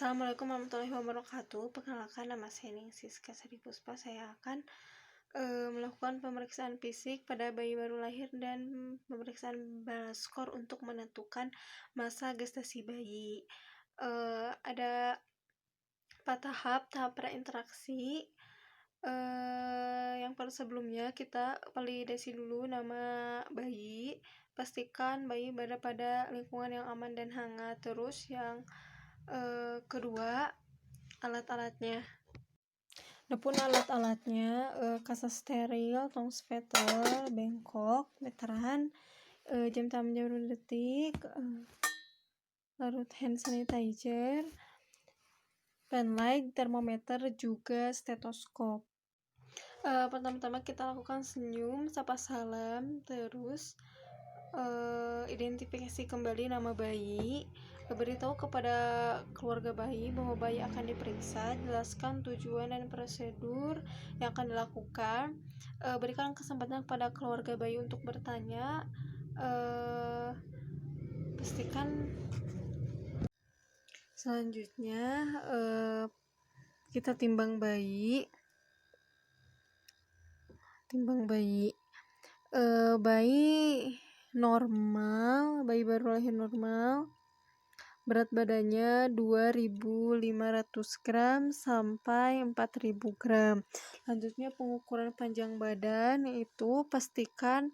Assalamualaikum warahmatullahi wabarakatuh. Perkenalkan, nama saya Ningsih Sari Puspa. Saya akan melakukan pemeriksaan fisik pada bayi baru lahir dan pemeriksaan balaskor untuk menentukan masa gestasi bayi. Ada 4 tahap prainteraksi. Yang sebelumnya kita validasi dulu nama bayi. Pastikan bayi berada pada lingkungan yang aman dan hangat. Terus yang kedua, alat-alatnya. Adapun alat-alatnya, kasa steril, tong sveter, bengkok, meteran, jam tangan jarum detik, larut hand sanitizer, pen light, termometer, juga stetoskop. Pertama-tama kita lakukan senyum, sapa salam, terus identifikasi kembali nama bayi, beritahu kepada keluarga bayi bahwa bayi akan diperiksa, jelaskan tujuan dan prosedur yang akan dilakukan, berikan kesempatan kepada keluarga bayi untuk bertanya, pastikan. Selanjutnya kita timbang bayi. Bayi normal, bayi baru lahir normal, berat badannya 2.500 gram sampai 4.000 gram. Selanjutnya pengukuran panjang badan, yaitu pastikan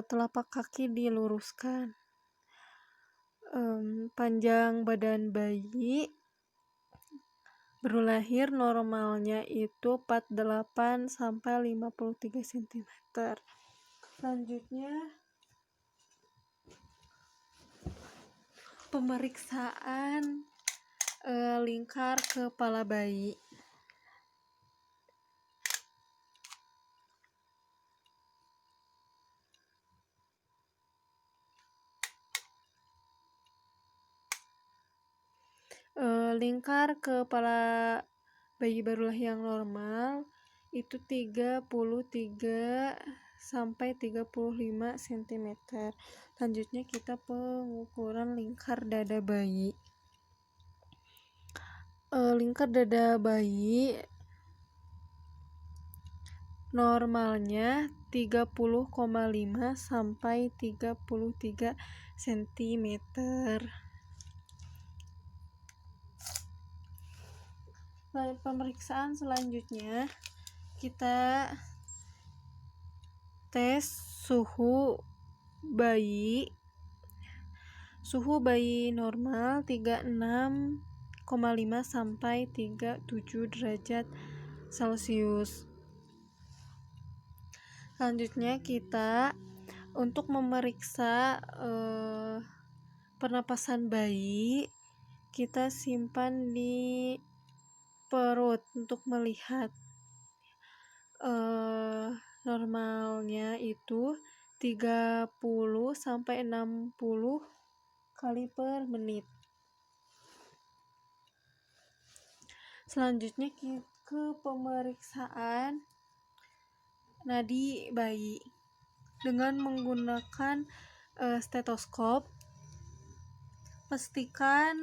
telapak kaki diluruskan. Panjang badan bayi baru lahir normalnya itu 48 sampai 53 cm. Selanjutnya pemeriksaan lingkar kepala bayi. Lingkar kepala bayi baru lahir yang normal itu 33 sampai 35 cm. Selanjutnya kita pengukuran lingkar dada bayi. Lingkar dada bayi normalnya 30,5 sampai 33 cm. Pemeriksaan selanjutnya kita tes suhu bayi. Suhu bayi normal 36,5 sampai 37 derajat Celcius. Selanjutnya kita untuk memeriksa pernapasan bayi, kita simpan di perut untuk melihat normalnya itu 30 sampai 60 kali per menit. Selanjutnya ke pemeriksaan nadi bayi dengan menggunakan stetoskop. Pastikan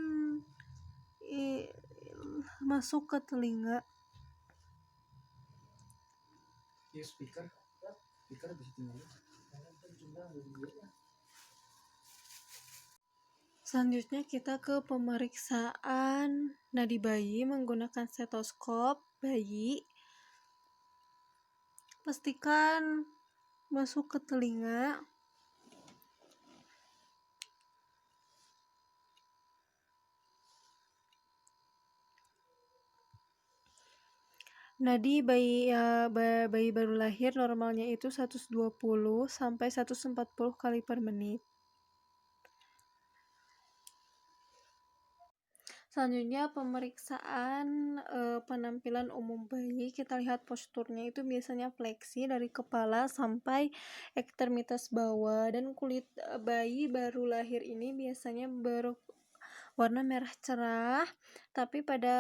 masuk ke telinga. Speaker bisa tinggal. Selanjutnya kita ke pemeriksaan nadi bayi menggunakan stetoskop bayi. Pastikan masuk ke telinga. Nadi bayi baru lahir normalnya itu 120 sampai 140 kali per menit. Selanjutnya pemeriksaan penampilan umum bayi. Kita lihat posturnya itu biasanya fleksi dari kepala sampai ekstremitas bawah, dan kulit bayi baru lahir ini biasanya berwarna merah cerah, tapi pada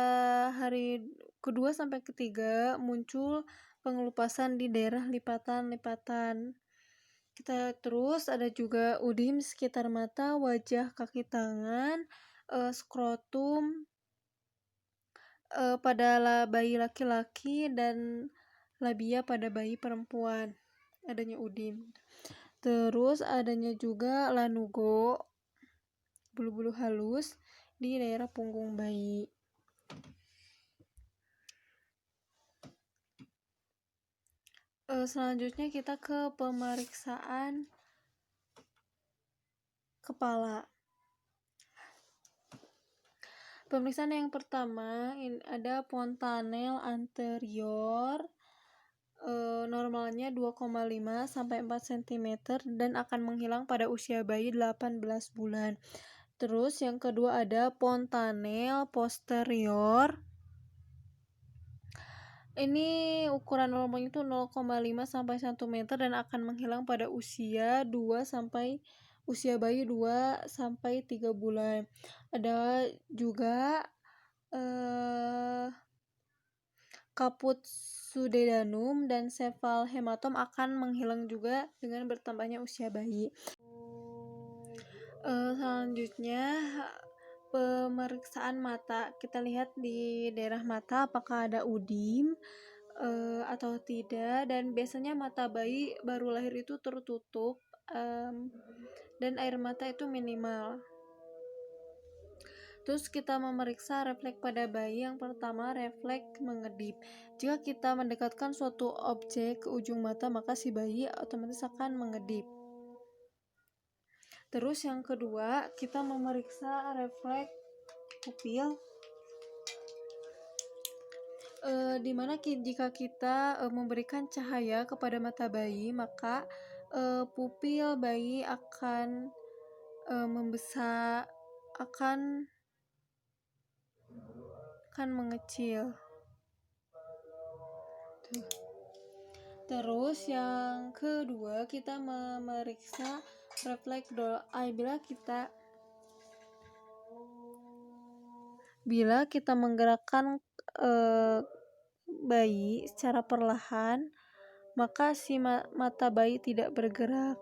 hari kedua sampai ketiga muncul pengelupasan di daerah lipatan-lipatan. Kita terus ada juga udim sekitar mata, wajah, kaki, tangan, skrotum pada bayi laki-laki dan labia pada bayi perempuan, adanya udim. Terus adanya juga lanugo, bulu-bulu halus di daerah punggung bayi. Selanjutnya kita ke pemeriksaan kepala. Pemeriksaan yang pertama ada fontanel anterior, normalnya 2,5 sampai 4 cm dan akan menghilang pada usia bayi 18 bulan. Terus yang kedua ada fontanel posterior. Ini ukuran normalnya itu 0,5 sampai 1 meter dan akan menghilang pada usia bayi 2 sampai 3 bulan. Ada juga kaput sudedanum dan sefal hematom akan menghilang juga dengan bertambahnya usia bayi. Selanjutnya pemeriksaan mata. Kita lihat di daerah mata apakah ada udim atau tidak, dan biasanya mata bayi baru lahir itu tertutup dan air mata itu minimal. Terus kita memeriksa refleks pada bayi. Yang pertama, refleks mengedip. Jika kita mendekatkan suatu objek ke ujung mata, maka si bayi otomatis akan mengedip. Terus yang kedua, kita memeriksa refleks pupil. Dimana jika kita memberikan cahaya kepada mata bayi, maka pupil bayi akan membesar, akan mengecil. Terus yang kedua, kita memeriksa refleks doll eye. Bila kita menggerakkan bayi secara perlahan, maka si mata bayi tidak bergerak.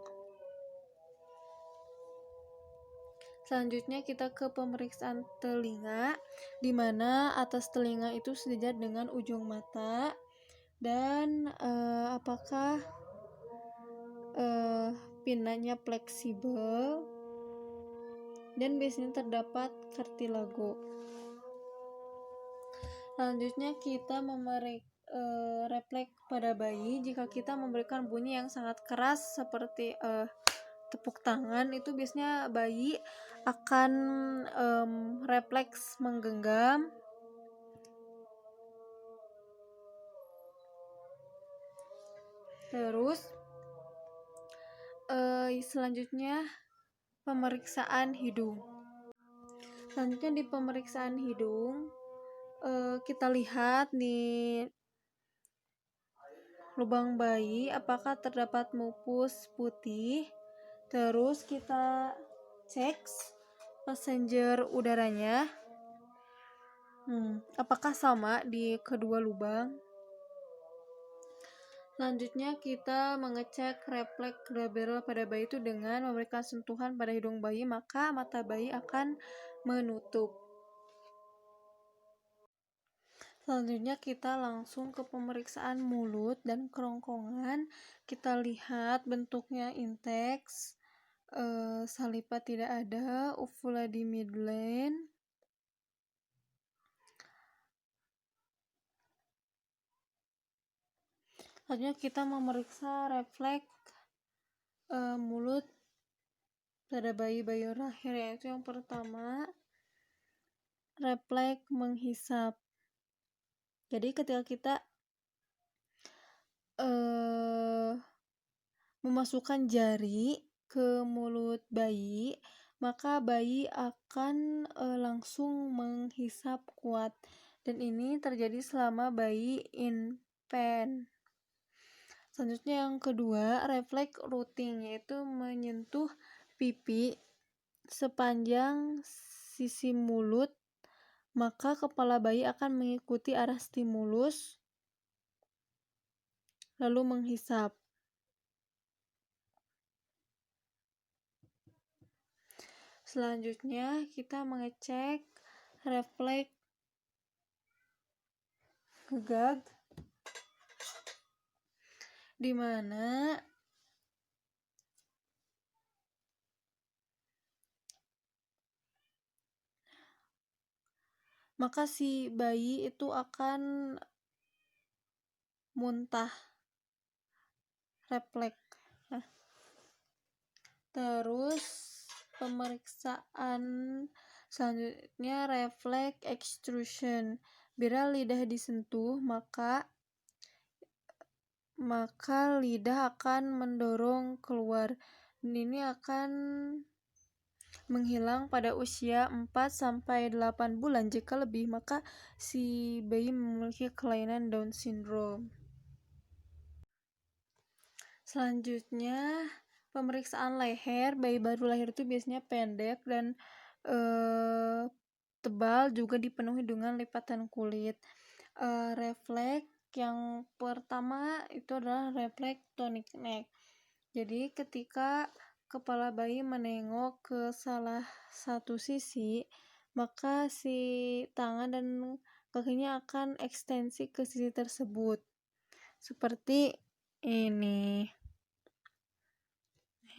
Selanjutnya kita ke pemeriksaan telinga, di mana atas telinga itu sejajar dengan ujung mata, dan apakah pinanya fleksibel, dan biasanya terdapat kartilago. Selanjutnya kita refleks pada bayi. Jika kita memberikan bunyi yang sangat keras seperti tepuk tangan, itu biasanya bayi akan refleks menggenggam. Terus selanjutnya pemeriksaan hidung. Selanjutnya di pemeriksaan hidung, kita lihat di lubang bayi apakah terdapat mupus putih. Terus kita cek passenger udaranya, apakah sama di kedua lubang. Selanjutnya kita mengecek refleks labial pada bayi itu dengan memberikan sentuhan pada hidung bayi, maka mata bayi akan menutup. Selanjutnya kita langsung ke pemeriksaan mulut dan kerongkongan. Kita lihat bentuknya inteks, saliva tidak ada, uvula di midline. Selanjutnya kita memeriksa refleks mulut pada bayi lahir, yaitu yang pertama refleks menghisap. Jadi ketika kita memasukkan jari ke mulut bayi, maka bayi akan langsung menghisap kuat, dan ini terjadi selama bayi infant. Selanjutnya yang kedua, refleks rooting, yaitu menyentuh pipi sepanjang sisi mulut, maka kepala bayi akan mengikuti arah stimulus lalu menghisap. Selanjutnya kita mengecek refleks gegag, di mana maka si bayi itu akan muntah refleks. Nah, terus pemeriksaan selanjutnya refleks extrusion. Bila lidah disentuh, maka lidah akan mendorong keluar. Dan ini akan menghilang pada usia 4-8 bulan. Jika lebih, maka si bayi memiliki kelainan Down syndrome. Selanjutnya, pemeriksaan leher. Bayi baru lahir itu biasanya pendek dan tebal, juga dipenuhi dengan lipatan kulit. Refleks yang pertama itu adalah refleks tonic neck. Jadi ketika kepala bayi menengok ke salah satu sisi, maka si tangan dan kakinya akan ekstensi ke sisi tersebut. Seperti ini.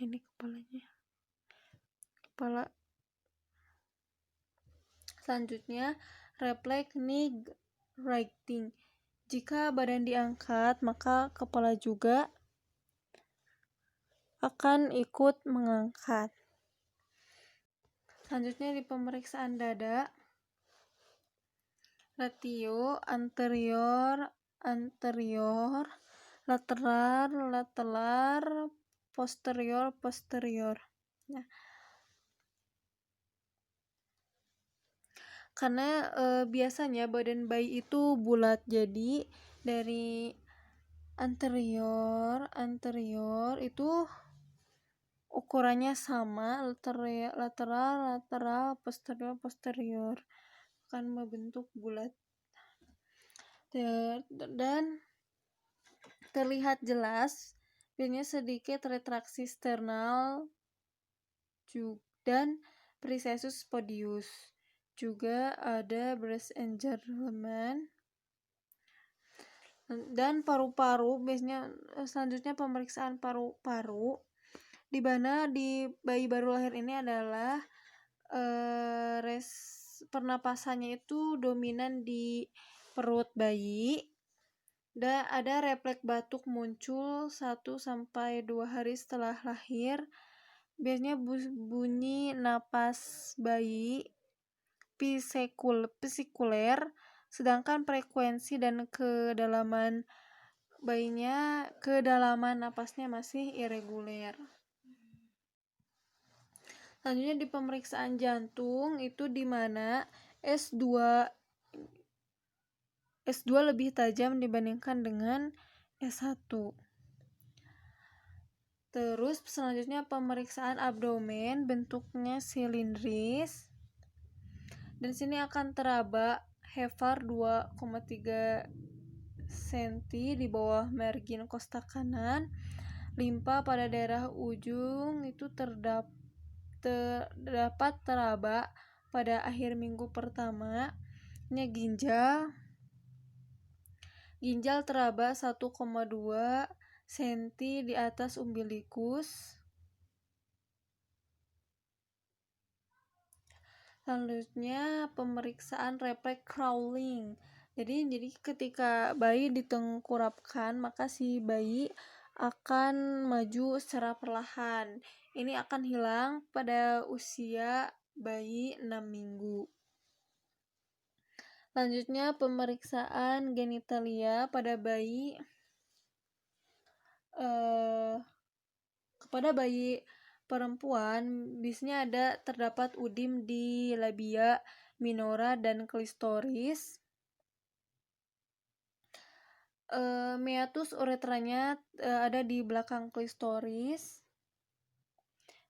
Ini kepalanya. Kepala. Selanjutnya, refleks knee righting. Jika badan diangkat, maka kepala juga akan ikut mengangkat. Selanjutnya di pemeriksaan dada, ratio anterior, lateral, posterior. Nah, karena biasanya badan bayi itu bulat, jadi dari anterior itu ukurannya sama, lateral, posterior akan membentuk bulat dan terlihat jelas, biasanya sedikit retraksi sternal dan precessus podius. Juga ada breast enlargement dan paru-paru. Biasanya selanjutnya pemeriksaan paru-paru, di mana di bayi baru lahir ini adalah pernapasannya itu dominan di perut bayi. Dan ada refleks batuk muncul 1-2 hari setelah lahir. Biasanya bunyi napas bayi pisikuler, sedangkan frekuensi dan kedalaman napasnya masih irregular. Selanjutnya di pemeriksaan jantung, itu di mana S2 lebih tajam dibandingkan dengan S1. Terus selanjutnya pemeriksaan abdomen, bentuknya silindris. Dan sini akan teraba Hevar 2,3 cm di bawah margin kostak kanan. Limpa pada daerah ujung itu terdapat teraba pada akhir minggu pertama. Ginjal teraba 1,2 cm di atas umbilikus. Selanjutnya pemeriksaan refleks crawling. Jadi ketika bayi ditengkurapkan, maka si bayi akan maju secara perlahan. Ini akan hilang pada usia bayi 6 minggu. Selanjutnya pemeriksaan genitalia pada bayi kepada bayi perempuan. Biasanya terdapat udim di labia minora dan klitoris. Meatus uretranya ada di belakang klitoris.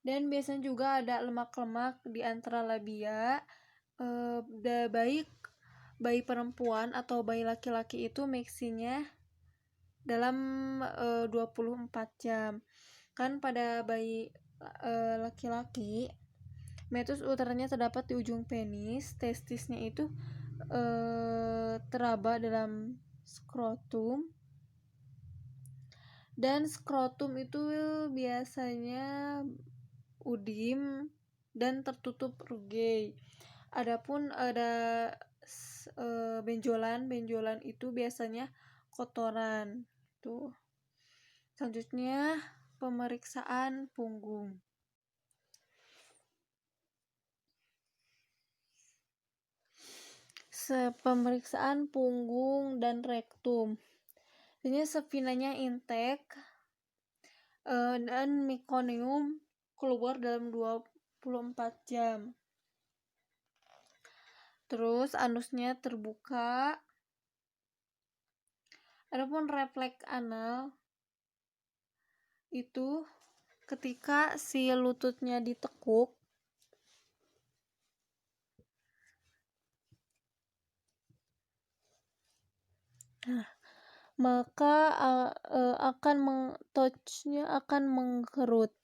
Dan biasanya juga ada lemak-lemak di antara labia. Bayi perempuan atau bayi laki-laki itu maksinya dalam 24 jam. Kan pada bayi laki-laki Meatus uteranya terdapat di ujung penis. Testisnya itu teraba dalam skrotum, dan skrotum itu biasanya udim dan tertutup rugai. Adapun ada benjolan itu biasanya kotoran. Tuh. Selanjutnya pemeriksaan punggung. Pemeriksaan punggung dan rektum. Ini spinanya intek dan mekonium keluar dalam 24 jam. Terus anusnya terbuka. Adapun refleks anal itu ketika si lututnya ditekuk, maka touchnya akan mengkerut.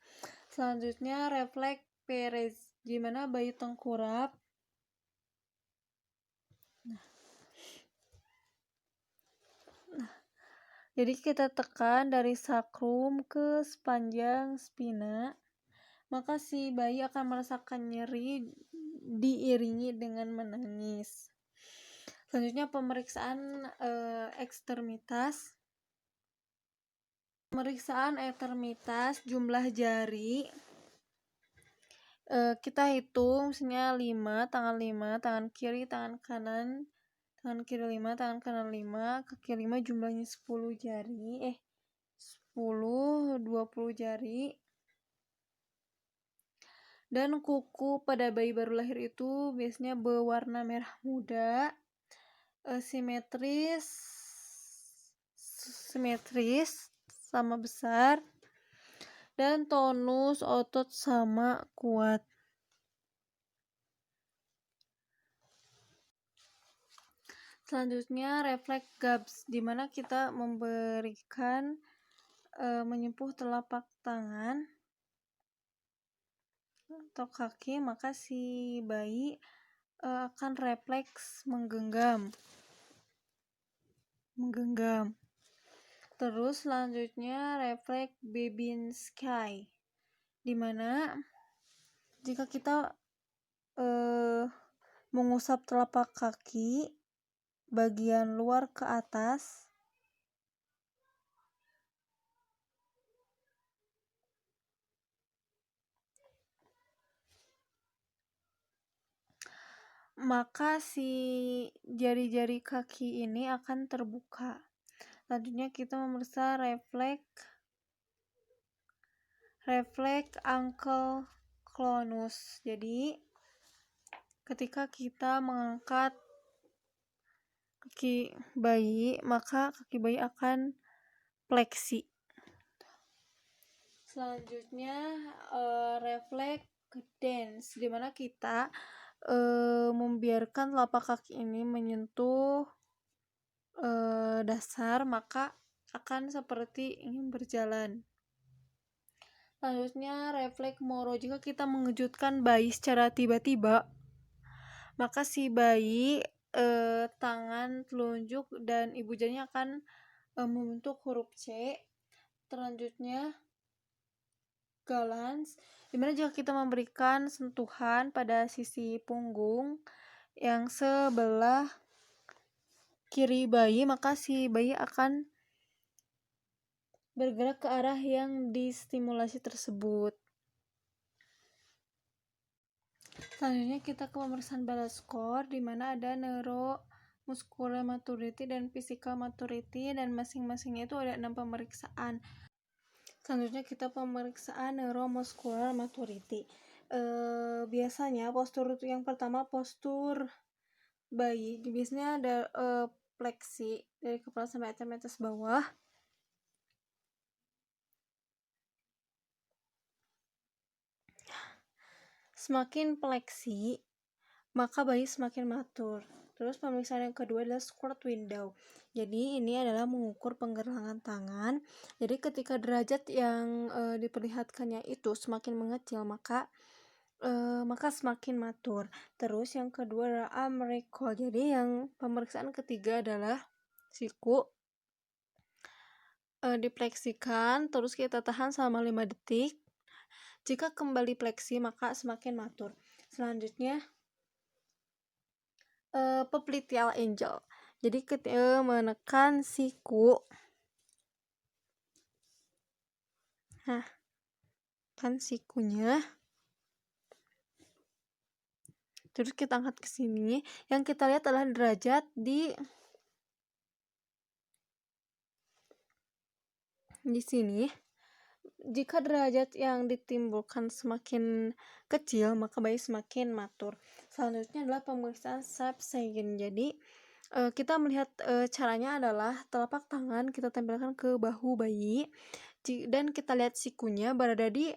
Selanjutnya refleks Perez, gimana bayi tengkurap. Jadi kita tekan dari sakrum ke sepanjang spina, maka si bayi akan merasakan nyeri diiringi dengan menangis. Selanjutnya pemeriksaan ekstremitas. Pemeriksaan ekstremitas jumlah jari. Kita hitung misalnya 5, tangan 5, tangan kiri, tangan kanan. Tangan kiri 5, tangan kanan 5, kaki 5, jumlahnya 10 jari. 10, 20 jari. Dan kuku pada bayi baru lahir itu biasanya berwarna merah muda, simetris sama besar, dan tonus otot sama kuat. Selanjutnya refleks Gabs, dimana kita memberikan menyentuh telapak tangan atau kaki, maka si bayi akan refleks menggenggam. Terus selanjutnya refleks Babinski, dimana jika kita mengusap telapak kaki bagian luar ke atas, maka si jari-jari kaki ini akan terbuka. Selanjutnya kita memeriksa refleks ankle clonus. Jadi ketika kita mengangkat kaki bayi, maka kaki bayi akan fleksi. Selanjutnya refleks dance, dimana kita membiarkan telapak kaki ini menyentuh dasar, maka akan seperti ingin berjalan. Selanjutnya refleks Moro, jika kita mengejutkan bayi secara tiba-tiba, maka si bayi tangan, telunjuk, dan ibu jarinya akan membentuk huruf C. Selanjutnya galans, dimana jika kita memberikan sentuhan pada sisi punggung yang sebelah kiri bayi, maka si bayi akan bergerak ke arah yang distimulasi tersebut. Selanjutnya kita ke pemeriksaan balance score, di mana ada neuromuscular maturity dan physical maturity, dan masing-masingnya itu ada 6 pemeriksaan. Selanjutnya kita pemeriksaan neuromuscular maturity. Biasanya postur yang pertama postur bayi, biasanya ada fleksi dari kepala sampai atas bawah. Semakin fleksi, maka bayi semakin matur. Terus pemeriksaan yang kedua adalah squat window. Jadi ini adalah mengukur penggelangan tangan. Jadi ketika derajat yang diperlihatkannya itu semakin mengecil, maka maka semakin matur. Terus yang kedua adalah amrecall. Jadi yang pemeriksaan ketiga adalah siku dipleksikan, terus kita tahan selama 5 detik. Jika kembali fleksi maka semakin matur. Selanjutnya popliteal angle. Jadi ketika menekan siku, nah kan sikunya, terus kita angkat ke sini. Yang kita lihat adalah derajat di sini. Jika derajat yang ditimbulkan semakin kecil, maka bayi semakin matur. Selanjutnya adalah pemeriksaan Saepsegen. Jadi kita melihat caranya adalah telapak tangan kita tempelkan ke bahu bayi dan kita lihat sikunya berada di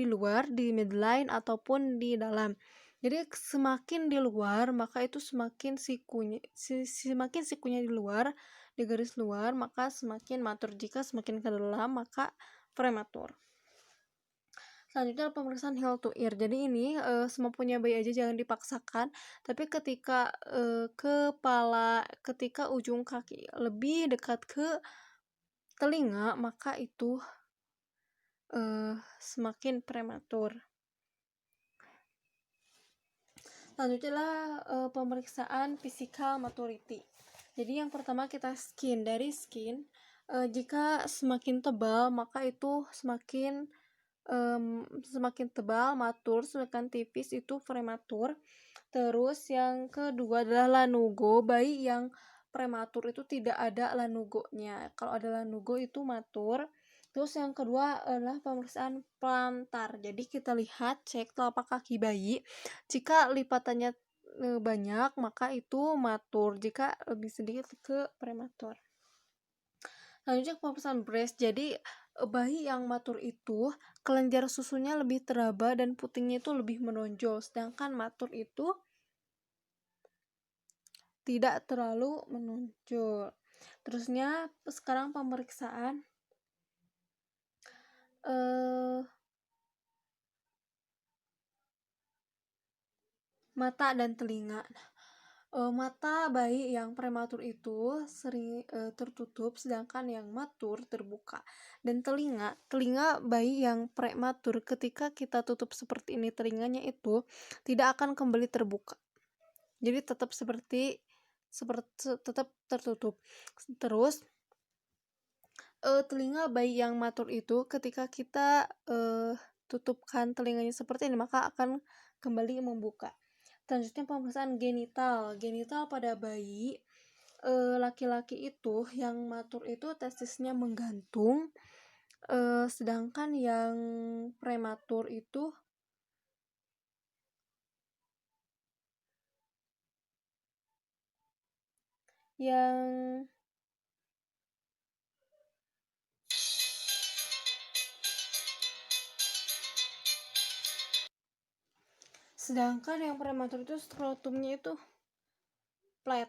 luar, di midline ataupun di dalam. Jadi semakin di luar maka itu semakin sikunya di luar, di garis luar, maka semakin matur. Jika semakin ke dalam maka prematur. Selanjutnya pemeriksaan heel to ear. Jadi ini semampunya bayi aja, jangan dipaksakan. Tapi ketika ketika ujung kaki lebih dekat ke telinga, maka itu semakin prematur. Selanjutnya adalah pemeriksaan physical maturity. Jadi yang pertama kita skin. Dari skin, jika semakin tebal maka itu semakin tebal matur, sedangkan tipis itu prematur. Terus yang kedua adalah lanugo. Bayi yang prematur itu tidak ada lanugonya. Kalau ada lanugo itu matur. Terus yang kedua adalah pemeriksaan plantar. Jadi kita lihat, cek telapak kaki bayi. Jika lipatannya banyak maka itu matur, jika lebih sedikit ke prematur. Selanjutnya pemeriksaan breast. Jadi bayi yang matur itu kelenjar susunya lebih teraba dan putingnya itu lebih menonjol, sedangkan matur itu tidak terlalu menonjol. Terusnya sekarang pemeriksaan mata dan telinga. Mata bayi yang prematur itu sering tertutup, sedangkan yang matur terbuka. Dan telinga bayi yang prematur ketika kita tutup seperti ini, telinganya itu tidak akan kembali terbuka. Jadi tetap tetap tertutup. Terus telinga bayi yang matur itu ketika kita tutupkan telinganya seperti ini maka akan kembali membuka. Selanjutnya pemeriksaan genital pada bayi laki-laki itu yang matur itu testisnya menggantung, sedangkan yang prematur itu yang itu skrotumnya itu flat.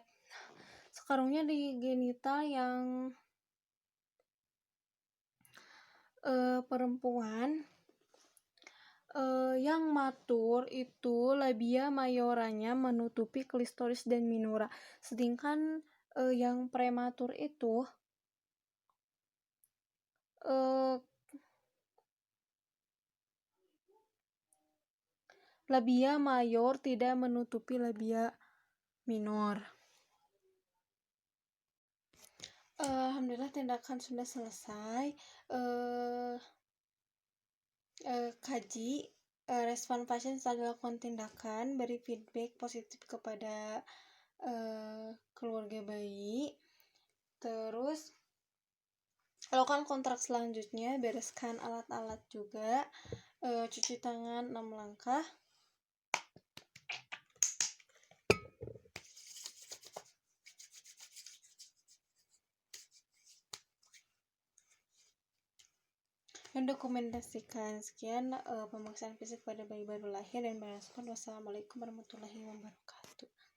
Sekarungnya di genital yang perempuan yang matur itu labia majoranya menutupi klistoris dan minora, sedangkan yang prematur itu labia mayor tidak menutupi labia minor. Alhamdulillah tindakan sudah selesai. Kaji respon pasien setelah dilakukan tindakan, beri feedback positif kepada keluarga bayi. Terus lakukan kontrak selanjutnya, bereskan alat-alat juga, cuci tangan 6 langkah. Dan dokumentasikan. Sekian pemeriksaan fisik pada bayi baru lahir dan berespon. Wassalamualaikum warahmatullahi wabarakatuh.